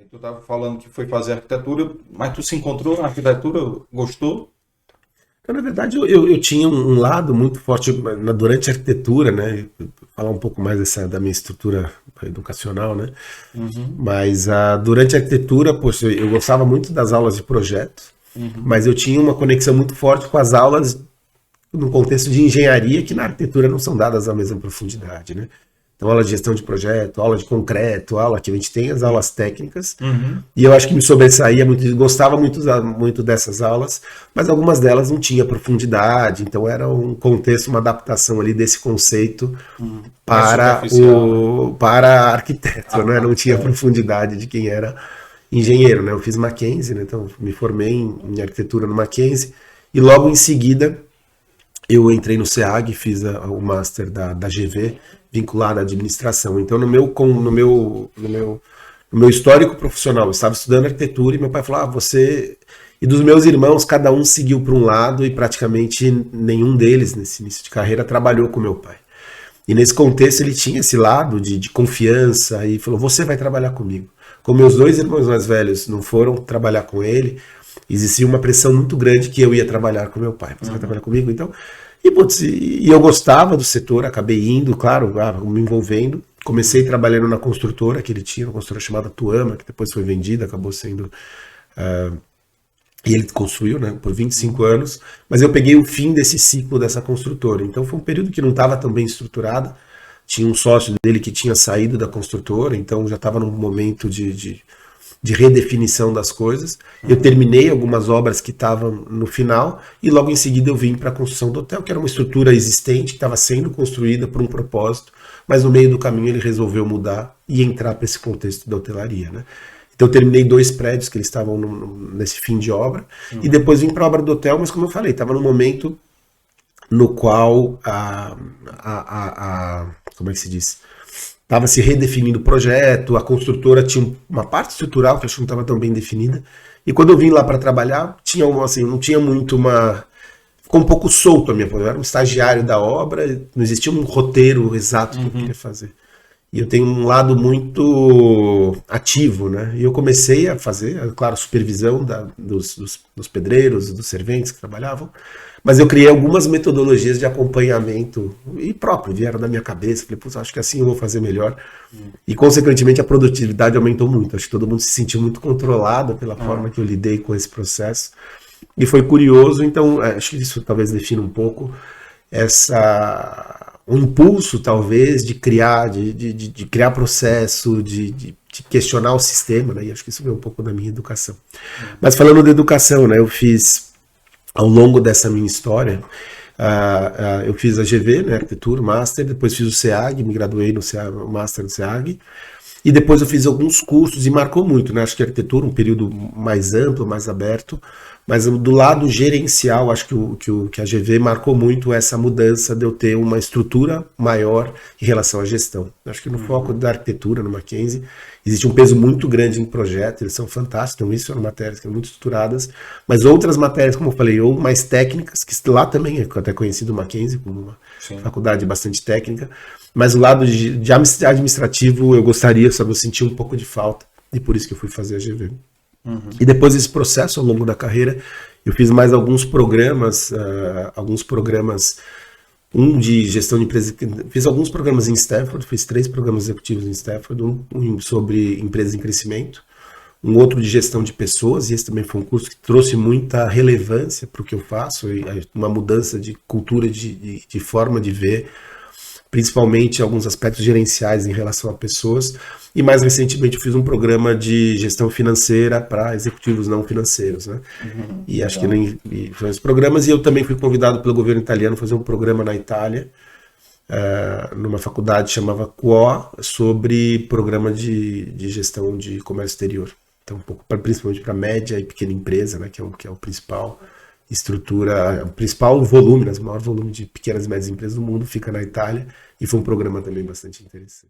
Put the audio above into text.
Tu estava falando que foi fazer arquitetura, mas tu se encontrou na arquitetura, gostou? Então, na verdade, eu tinha um lado muito forte durante a arquitetura, né? Falar um pouco mais da minha estrutura educacional, né? Uhum, Mas durante a arquitetura, poxa, eu gostava muito das aulas de projeto, uhum. mas eu tinha uma conexão muito forte com as aulas no contexto de engenharia, que na arquitetura não são dadas à mesma profundidade, né? Então, aula de gestão de projeto, aula de concreto, aula que a gente tem, as aulas técnicas. Uhum. E eu acho que me sobressaía muito, gostava muito dessas aulas, mas algumas delas não tinha profundidade, então era um contexto, uma adaptação ali desse conceito Mais para superficial, né? para arquiteto, né? Não tinha Arquiteto. profundidade de quem era engenheiro, né? Eu fiz Mackenzie, né? Então me formei em arquitetura no Mackenzie e logo em seguida eu entrei no SEAG, fiz o master da GV vinculado à administração. Então no meu histórico profissional, eu estava estudando arquitetura e meu pai falou: você e dos meus irmãos, cada um seguiu para um lado e praticamente nenhum deles nesse início de carreira trabalhou com meu pai. E nesse contexto ele tinha esse lado de confiança e falou: você vai trabalhar comigo. Como meus dois irmãos mais velhos não foram trabalhar com ele, existia uma pressão muito grande que eu ia trabalhar com meu pai. Você vai trabalhar comigo? Então, putz, e eu gostava do setor, acabei indo, claro, me envolvendo. Comecei trabalhando na construtora que ele tinha, uma construtora chamada Tuama, que depois foi vendida, acabou sendo. E ele construiu, né, por 25 anos, mas eu peguei o fim desse ciclo dessa construtora. Então foi um período que não estava tão bem estruturado. Tinha um sócio dele que tinha saído da construtora, então já estava num momento de redefinição das coisas. Eu terminei algumas obras que estavam no final e logo em seguida eu vim para a construção do hotel, que era uma estrutura existente, que estava sendo construída por um propósito, mas no meio do caminho ele resolveu mudar e entrar para esse contexto da hotelaria, né? Então eu terminei 2 prédios que eles estavam nesse fim de obra e depois vim para a obra do hotel, mas como eu falei, estava num momento no qual como é que se diz? Estava se redefinindo o projeto, a construtora tinha uma parte estrutural que eu acho que não estava tão bem definida. E quando eu vim lá para trabalhar, tinha assim, não tinha muito uma. Ficou um pouco solto a minha. Eu era um estagiário da obra, não existia um roteiro exato que eu queria fazer. E eu tenho um lado muito ativo, né? E eu comecei a fazer, claro, supervisão dos pedreiros, dos serventes que trabalhavam, mas eu criei algumas metodologias de acompanhamento e próprio, vieram da minha cabeça. Falei, putz, acho que assim eu vou fazer melhor. E, consequentemente, a produtividade aumentou muito. Acho que todo mundo se sentiu muito controlado pela forma que eu lidei com esse processo. E foi curioso, então, acho que isso talvez defina um pouco um impulso talvez de criar, de criar processo, de questionar o sistema, né? E acho que isso veio um pouco da minha educação. Mas falando da educação, né? Eu fiz ao longo dessa minha história, eu fiz a GV, né? Arquitetura, Master, depois fiz o SEAG, me graduei no SEAG, Master no SEAG. E depois eu fiz alguns cursos e marcou muito, né? Acho que a arquitetura, um período mais amplo, mais aberto, mas do lado gerencial, acho que a GV marcou muito essa mudança de eu ter uma estrutura maior em relação à gestão. Acho que no foco da arquitetura, no Mackenzie, existe um peso muito grande em projetos, eles são fantásticos, então isso são matérias que são muito estruturadas, mas outras matérias, como eu falei, ou mais técnicas, que lá também é até conhecido o Mackenzie como uma Sim. faculdade bastante técnica, mas o lado de administrativo eu gostaria, sabe, eu senti um pouco de falta, e por isso que eu fui fazer a GV. E depois desse processo, ao longo da carreira, eu fiz mais alguns programas, um de gestão de empresa, fiz alguns programas em Stanford, fiz 3 programas executivos em Stanford, um sobre empresas em crescimento, um outro de gestão de pessoas, e esse também foi um curso que trouxe muita relevância para o que eu faço, e uma mudança de cultura, de forma de ver, principalmente alguns aspectos gerenciais em relação a pessoas. E mais recentemente eu fiz um programa de gestão financeira para executivos não financeiros, né? E acho que Legal. foram os programas, e eu também fui convidado pelo governo italiano a fazer um programa na Itália, numa faculdade chamava QO, sobre programa de gestão de comércio exterior. Então, um pouco principalmente para média e pequena empresa, né, que é o principal estrutura, o principal volume, né, o maior volume de pequenas e médias empresas do mundo fica na Itália, e foi um programa também bastante interessante.